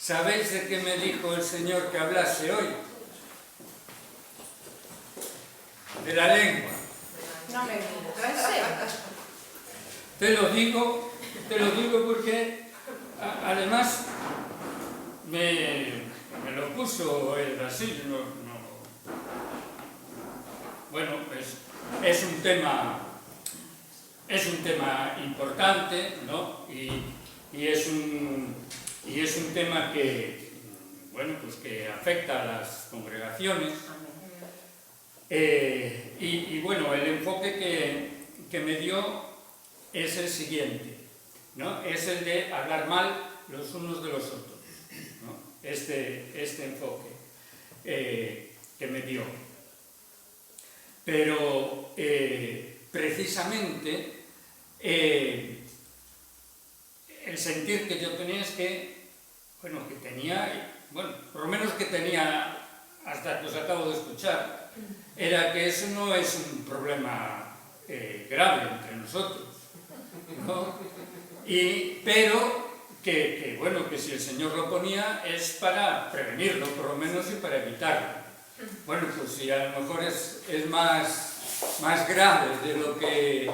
¿Sabéis de qué me dijo el Señor que hablase hoy? De la lengua. No me digas. Te lo digo porque además me lo puso el Brasil. Bueno, es un tema importante, ¿no? Y es un tema que, bueno, pues que afecta a las congregaciones. Y bueno, el enfoque que me dio es el siguiente, ¿no? Es el de hablar mal los unos de los otros, ¿no? Este enfoque que me dio. Pero precisamente el sentir que yo tenía es que, bueno, por lo menos que tenía hasta que os acabo de escuchar, era que eso no es un problema grave entre nosotros, ¿no? Pero que, bueno, que si el Señor lo ponía es para prevenirlo, por lo menos, y para evitarlo. Bueno, pues si a lo mejor es más grave de lo que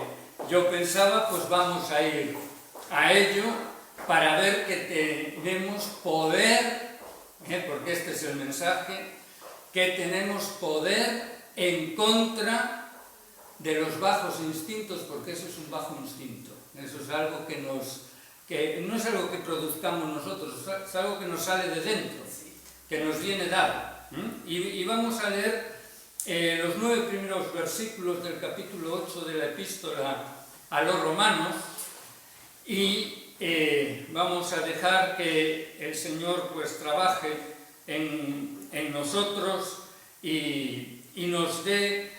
yo pensaba, pues vamos a ir a ello para ver que tenemos poder, porque este es el mensaje, que tenemos poder en contra de los bajos instintos, porque eso es un bajo instinto. Eso es algo que no es algo que produzcamos nosotros, es algo que nos sale de dentro, que nos viene dado. Y vamos a leer los 9 primeros versículos del capítulo 8 de la epístola a los romanos, y vamos a dejar que el Señor pues trabaje en nosotros y nos dé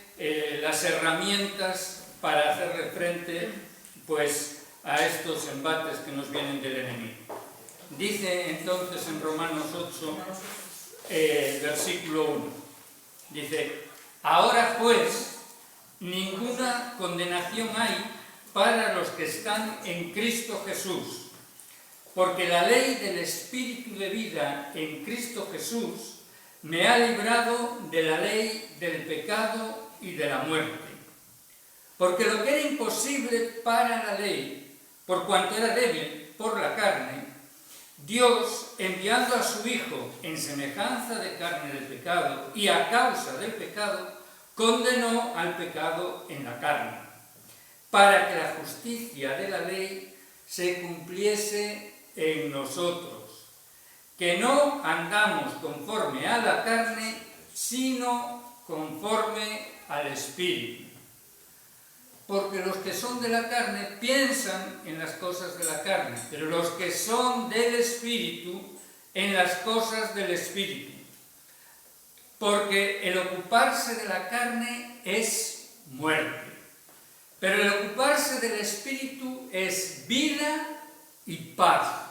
las herramientas para hacerle frente pues a estos embates que nos vienen del enemigo. Dice entonces en Romanos 8, versículo 1, dice: ahora pues ninguna condenación hay para los que están en Cristo Jesús, porque la ley del Espíritu de vida en Cristo Jesús me ha librado de la ley del pecado y de la muerte. Porque lo que era imposible para la ley, por cuanto era débil por la carne, Dios, enviando a su Hijo en semejanza de carne del pecado y a causa del pecado, condenó al pecado en la carne, para que la justicia de la ley se cumpliese en nosotros, que no andamos conforme a la carne, sino conforme al Espíritu. Porque los que son de la carne piensan en las cosas de la carne, pero los que son del Espíritu en las cosas del Espíritu. Porque el ocuparse de la carne es muerte, pero el ocuparse del Espíritu es vida y paz.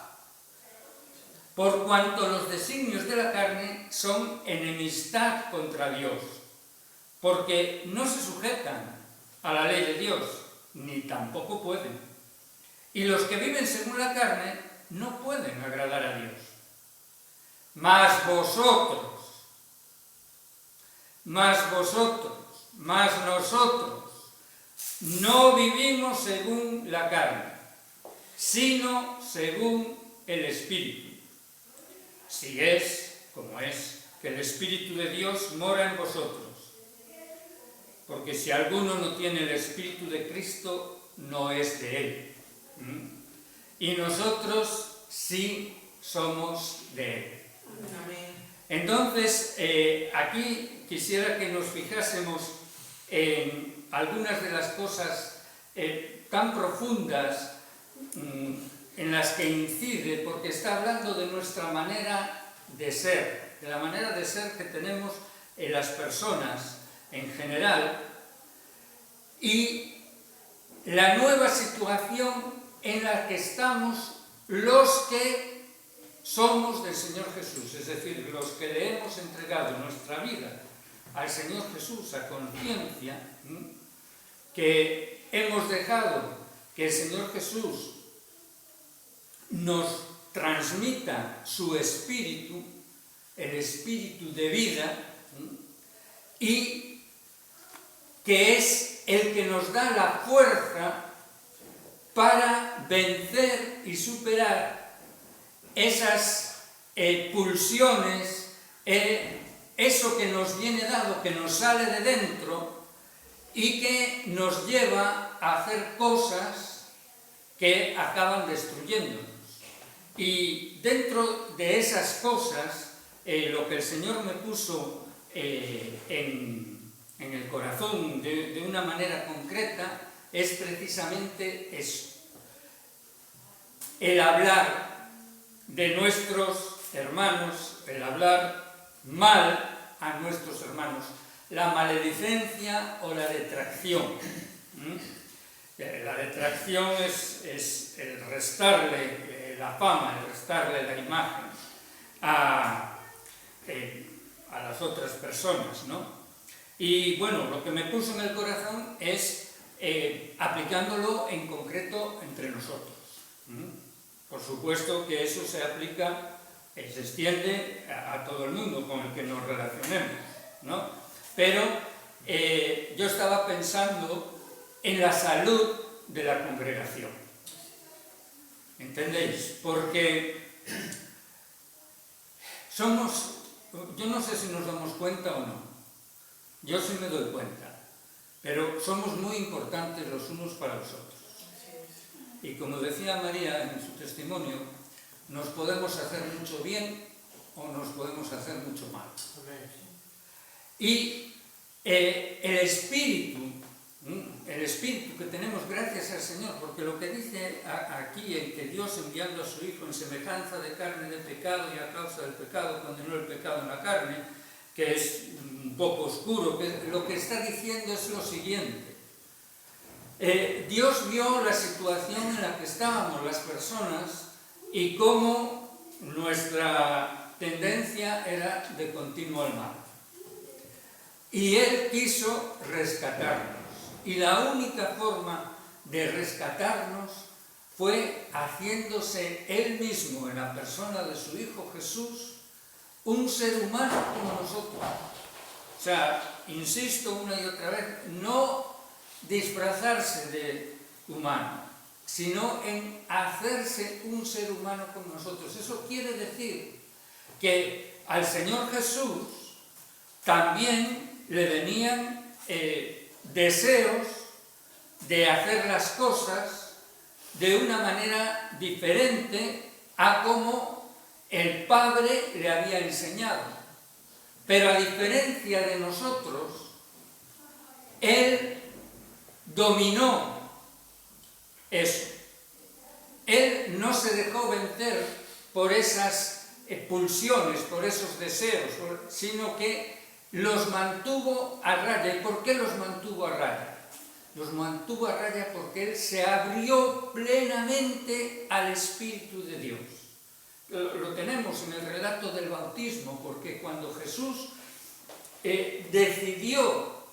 Por cuanto los designios de la carne son enemistad contra Dios, porque no se sujetan a la ley de Dios, ni tampoco pueden. Y los que viven según la carne no pueden agradar a Dios. Mas nosotros no vivimos según la carne, sino según el Espíritu. Si es como es, que el Espíritu de Dios mora en vosotros. Porque si alguno no tiene el Espíritu de Cristo, no es de Él. Y nosotros sí somos de Él. Entonces, aquí quisiera que nos fijásemos en algunas de las cosas tan profundas en las que incide, porque está hablando de nuestra manera de ser, de la manera de ser que tenemos en las personas en general, y la nueva situación en la que estamos los que somos del Señor Jesús, es decir, los que le hemos entregado nuestra vida al Señor Jesús a conciencia, que hemos dejado que el Señor Jesús nos transmita su espíritu, el espíritu de vida, y que es el que nos da la fuerza para vencer y superar esas pulsiones, eso que nos viene dado, que nos sale de dentro y que nos lleva a hacer cosas que acaban destruyéndonos. Y dentro de esas cosas, lo que el Señor me puso en el corazón de una manera concreta es precisamente eso. El hablar de nuestros hermanos, el hablar mal a nuestros hermanos, la maledicencia o la detracción. La detracción es el restarle la fama, el restarle la imagen a las otras personas, ¿no? Y bueno, lo que me puso en el corazón es aplicándolo en concreto entre nosotros. Por supuesto que eso se aplica, se extiende a todo el mundo con el que nos relacionemos, ¿no? Pero yo estaba pensando en la salud de la congregación. ¿Entendéis? Porque yo no sé si nos damos cuenta o no. Yo sí me doy cuenta, pero somos muy importantes los unos para los otros. Y como decía María en su testimonio, nos podemos hacer mucho bien o nos podemos hacer mucho mal. Y el espíritu que tenemos gracias al Señor, porque lo que dice aquí, el que Dios enviando a su Hijo en semejanza de carne de pecado y a causa del pecado condenó el pecado en la carne, que es un poco oscuro, que lo que está diciendo es lo siguiente. Dios vio la situación en la que estábamos las personas y cómo nuestra tendencia era de continuo al mal. Y Él quiso rescatarnos. Y la única forma de rescatarnos fue haciéndose Él mismo, en la persona de su Hijo Jesús, un ser humano como nosotros. O sea, insisto una y otra vez, no disfrazarse de humano, sino en hacerse un ser humano como nosotros. Eso quiere decir que al Señor Jesús también le venían deseos de hacer las cosas de una manera diferente a como el Padre le había enseñado. Pero a diferencia de nosotros, Él dominó eso. Él no se dejó vencer por esas pulsiones, por esos deseos, sino que los mantuvo a raya. ¿Y por qué los mantuvo a raya? Los mantuvo a raya porque Él se abrió plenamente al Espíritu de Dios. Lo tenemos en el relato del bautismo, porque cuando Jesús decidió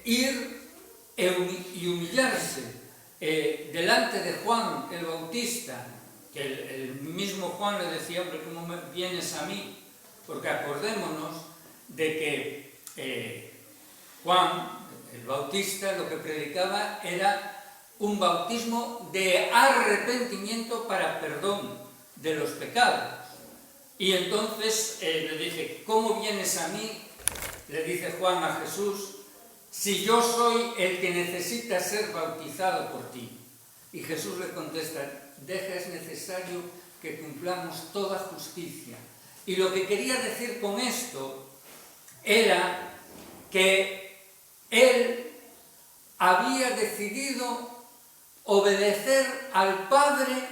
ir y humillarse delante de Juan el Bautista, que el mismo Juan le decía, hombre, ¿cómo vienes a mí? Porque acordémonos de que Juan el Bautista lo que predicaba era un bautismo de arrepentimiento para perdón de los pecados. Y entonces le dije, ¿cómo vienes a mí? Le dice Juan a Jesús, si yo soy el que necesita ser bautizado por ti. Y Jesús le contesta, es necesario que cumplamos toda justicia. Y lo que quería decir con esto era que Él había decidido obedecer al Padre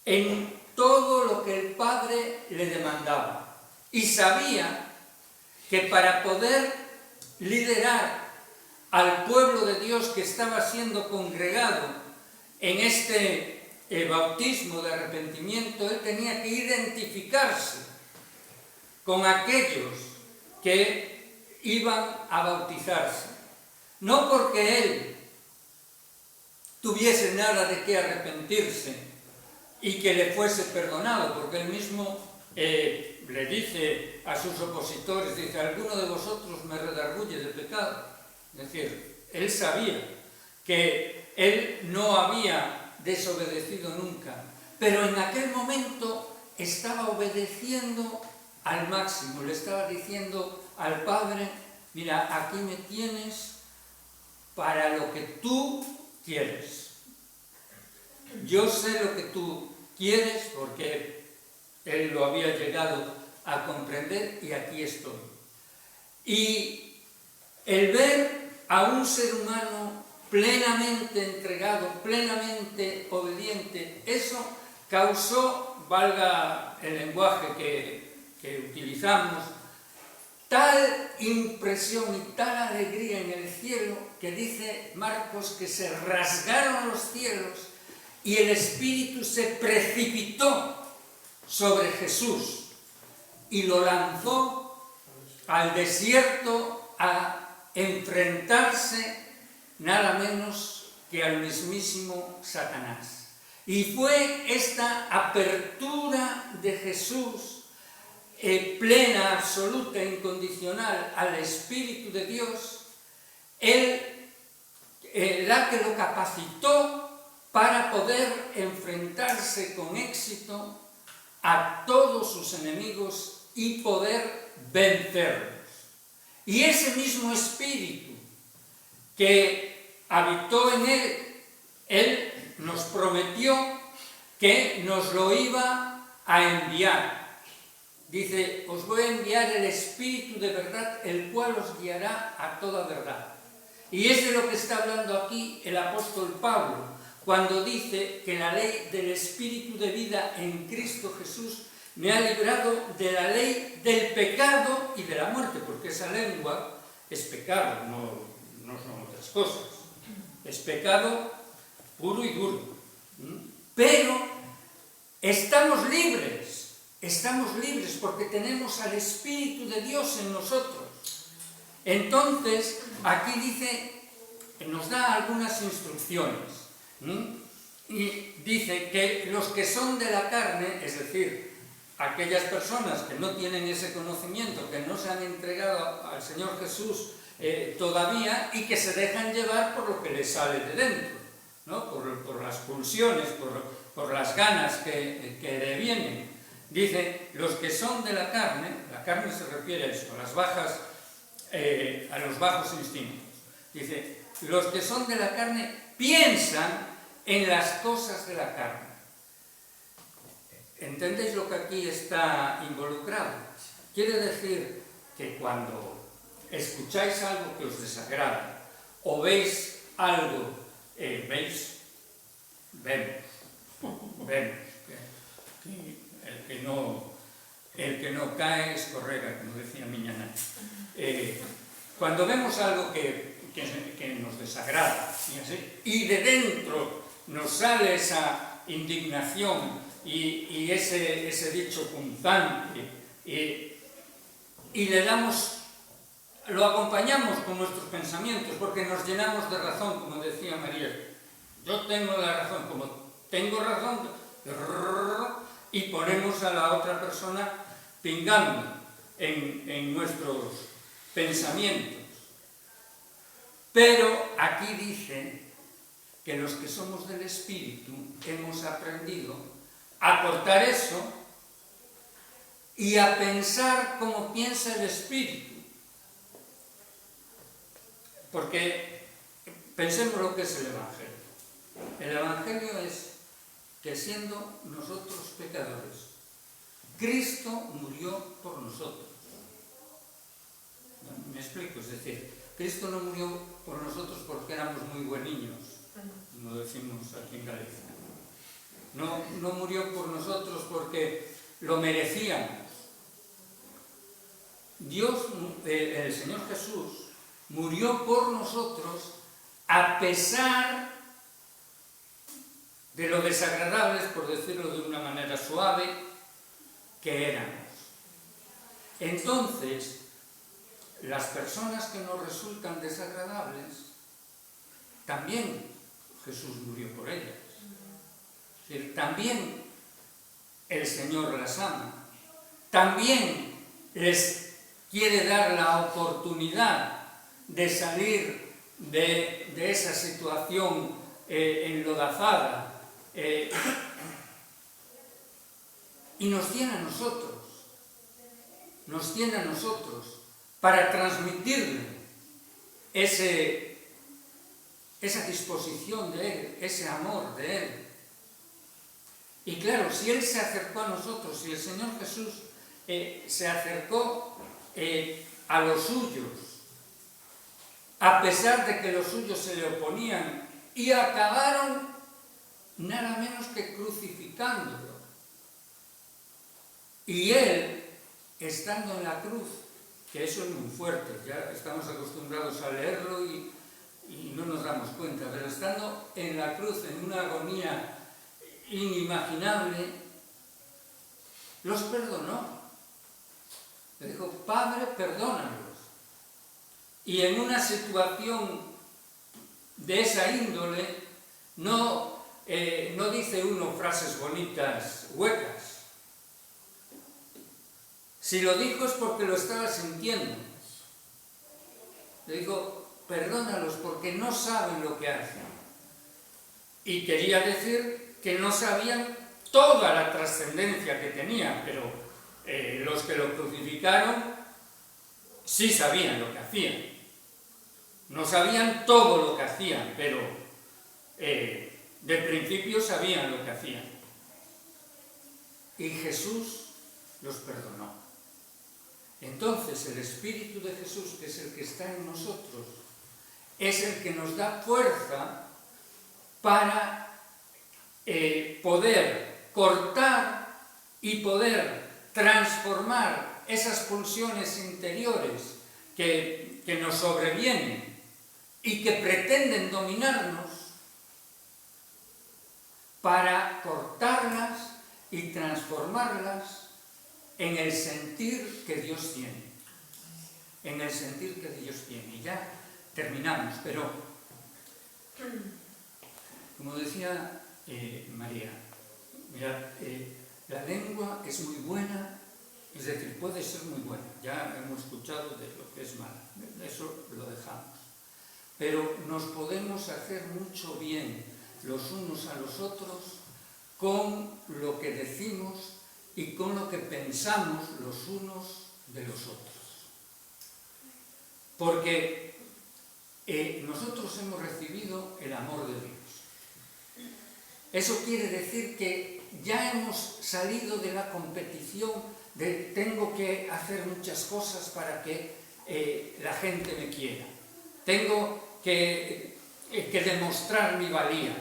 en todo lo que el Padre le demandaba. Y sabía que para poder liderar al pueblo de Dios que estaba siendo congregado en este bautismo de arrepentimiento, Él tenía que identificarse con aquellos que iban a bautizarse. No porque Él tuviese nada de qué arrepentirse y que le fuese perdonado, porque él mismo le dice a sus opositores, dice, alguno de vosotros me redarguye de pecado. Es decir, él sabía que él no había desobedecido nunca, pero en aquel momento estaba obedeciendo al máximo, le estaba diciendo al Padre, mira, aquí me tienes para lo que tú quieres. Yo sé lo que tú quieres porque él lo había llegado a comprender y aquí estoy. Y el ver a un ser humano plenamente entregado, plenamente obediente, eso causó, valga el lenguaje que utilizamos, tal impresión y tal alegría en el cielo que dice Marcos que se rasgaron los cielos y el Espíritu se precipitó sobre Jesús y lo lanzó al desierto a enfrentarse nada menos que al mismísimo Satanás. Y fue esta apertura de Jesús plena, absoluta, incondicional al Espíritu de Dios, la que lo capacitó para poder enfrentarse con éxito a todos sus enemigos y poder vencerlos. Y ese mismo Espíritu que habitó en él nos prometió que nos lo iba a enviar. Dice, os voy a enviar el Espíritu de verdad, el cual os guiará a toda verdad. Y es de lo que está hablando aquí el apóstol Pablo, cuando dice que la ley del Espíritu de vida en Cristo Jesús me ha librado de la ley del pecado y de la muerte, porque esa lengua es pecado, no son otras cosas. Es pecado puro y duro. Pero estamos libres porque tenemos al Espíritu de Dios en nosotros. Entonces, aquí dice, nos da algunas instrucciones. Y dice que los que son de la carne, es decir, aquellas personas que no tienen ese conocimiento, que no se han entregado al Señor Jesús todavía y que se dejan llevar por lo que les sale de dentro, ¿no? por las pulsiones, por las ganas que le vienen. Dice, los que son de la carne se refiere a eso, a los bajos instintos. Dice, los que son de la carne piensan en las cosas de la carne. ¿Entendéis lo que aquí está involucrado? Quiere decir que cuando escucháis algo que os desagrada o veis algo, vemos, el que no cae es correga, como decía miña nai. Cuando vemos algo que nos desagrada y de dentro nos sale esa indignación y ese dicho punzante y lo acompañamos con nuestros pensamientos porque nos llenamos de razón, como decía María. Yo tengo la razón, como tengo razón, y ponemos a la otra persona pingando en nuestros pensamientos. Pero aquí dice que los que somos del Espíritu hemos aprendido a cortar eso y a pensar como piensa el Espíritu. Porque pensemos lo que es el Evangelio. El Evangelio es que siendo nosotros pecadores, Cristo murió por nosotros. ¿Me explico? Es decir, Cristo no murió por nosotros porque éramos muy bueniños, como decimos aquí en Galicia. No murió por nosotros porque lo merecíamos. Dios, el Señor Jesús, murió por nosotros a pesar de lo desagradables, por decirlo de una manera suave, que éramos. Entonces, las personas que nos resultan desagradables también Jesús murió por ellas. Es decir, también el Señor las ama. También les quiere dar la oportunidad de salir de esa situación enlodazada. Y nos tiene a nosotros para transmitirle esa disposición de Él, ese amor de Él. Y claro, si Él se acercó a nosotros, si el Señor Jesús se acercó a los suyos, a pesar de que los suyos se le oponían y acabaron nada menos que crucificándolo. Y Él, estando en la cruz, que eso es muy fuerte, ya estamos acostumbrados a leerlo y no nos damos cuenta, pero estando en la cruz, en una agonía inimaginable, los perdonó. Le dijo, Padre, perdónalos. Y en una situación de esa índole, no dice uno frases bonitas, huecas. Si lo dijo es porque lo estaba sintiendo. Le dijo, perdónalos porque no saben lo que hacen. Y quería decir que no sabían toda la trascendencia que tenía, pero los que lo crucificaron sí sabían lo que hacían. No sabían todo lo que hacían, pero de principio sabían lo que hacían. Y Jesús los perdonó. Entonces el Espíritu de Jesús, que es el que está en nosotros, es el que nos da fuerza para poder cortar y poder transformar esas pulsiones interiores que nos sobrevienen y que pretenden dominarnos, para cortarlas y transformarlas en el sentir que Dios tiene. En el sentir que Dios tiene. Y ya terminamos, pero como decía María, mirad, la lengua es muy buena, es decir, puede ser muy buena. Ya hemos escuchado de lo que es mala, eso lo dejamos. Pero nos podemos hacer mucho bien los unos a los otros con lo que decimos y con lo que pensamos los unos de los otros. Porque nosotros hemos recibido el amor de Dios. Eso quiere decir que ya hemos salido de la competición de tengo que hacer muchas cosas para que la gente me quiera. Tengo que demostrar mi valía.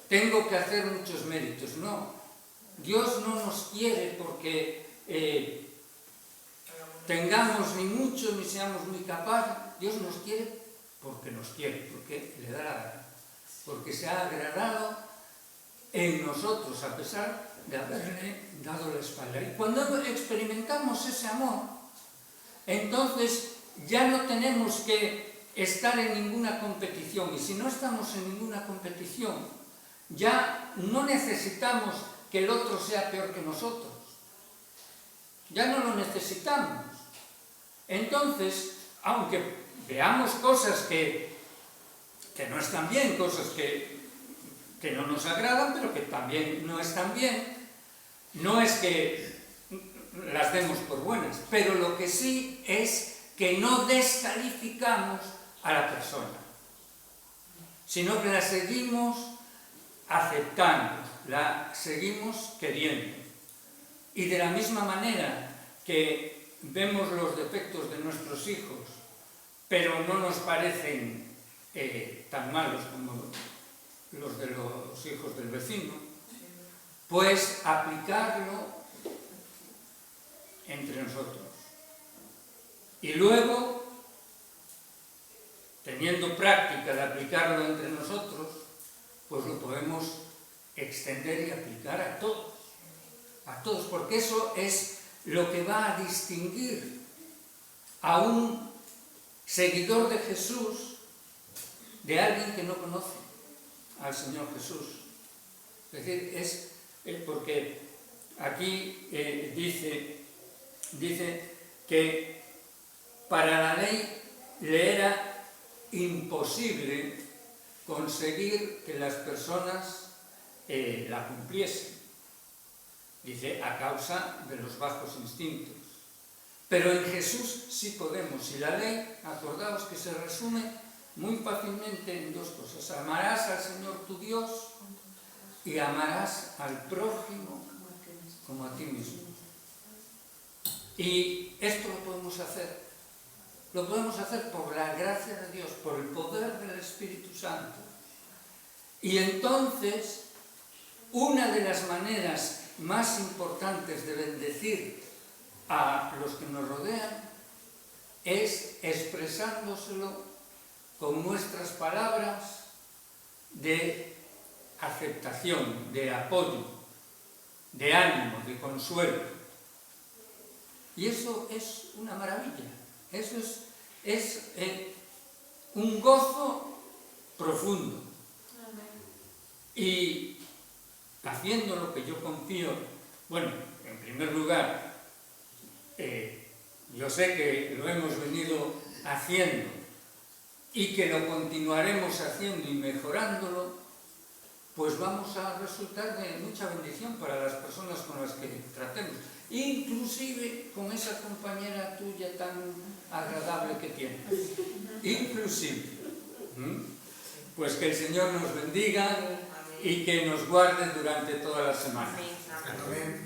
Tengo que hacer muchos méritos. No, Dios no nos quiere porque tengamos ni mucho ni seamos muy capaces. Dios nos quiere, porque le da la gana, porque se ha agradado en nosotros a pesar de haberle dado la espalda. Y cuando experimentamos ese amor, entonces ya no tenemos que estar en ninguna competición. Y si no estamos en ninguna competición, ya no necesitamos que el otro sea peor que nosotros. Ya no lo necesitamos. Entonces, aunque veamos cosas que no están bien, cosas que no nos agradan, pero que también no están bien, no es que las demos por buenas, pero lo que sí es que no descalificamos a la persona, sino que la seguimos aceptando, la seguimos queriendo. Y de la misma manera que vemos los defectos de nuestros hijos, pero no nos parecen tan malos como los de los hijos del vecino, pues aplicarlo entre nosotros. Y luego, teniendo práctica de aplicarlo entre nosotros, pues lo podemos extender y aplicar a todos, porque eso es lo que va a distinguir a un seguidor de Jesús de alguien que no conoce. al Señor Jesús. Es decir, es porque aquí dice que para la ley le era imposible conseguir que las personas la cumpliesen. Dice, a causa de los bajos instintos. Pero en Jesús sí podemos. Y la ley, acordaos que se resume muy fácilmente en dos cosas. Amarás al Señor tu Dios y amarás al prójimo como a ti mismo. Y esto lo podemos hacer. Lo podemos hacer por la gracia de Dios, por el poder del Espíritu Santo. Y entonces, una de las maneras más importantes de bendecir a los que nos rodean es expresándoselo con nuestras palabras de aceptación, de apoyo, de ánimo, de consuelo. Y eso es una maravilla, eso es un gozo profundo. Y haciendo lo que yo confío, bueno, en primer lugar, yo sé que lo hemos venido haciendo y que lo continuaremos haciendo y mejorándolo, pues vamos a resultar de mucha bendición para las personas con las que tratemos, inclusive con esa compañera tuya tan agradable que tienes, inclusive. Pues que el Señor nos bendiga y que nos guarde durante toda la semana. Amén.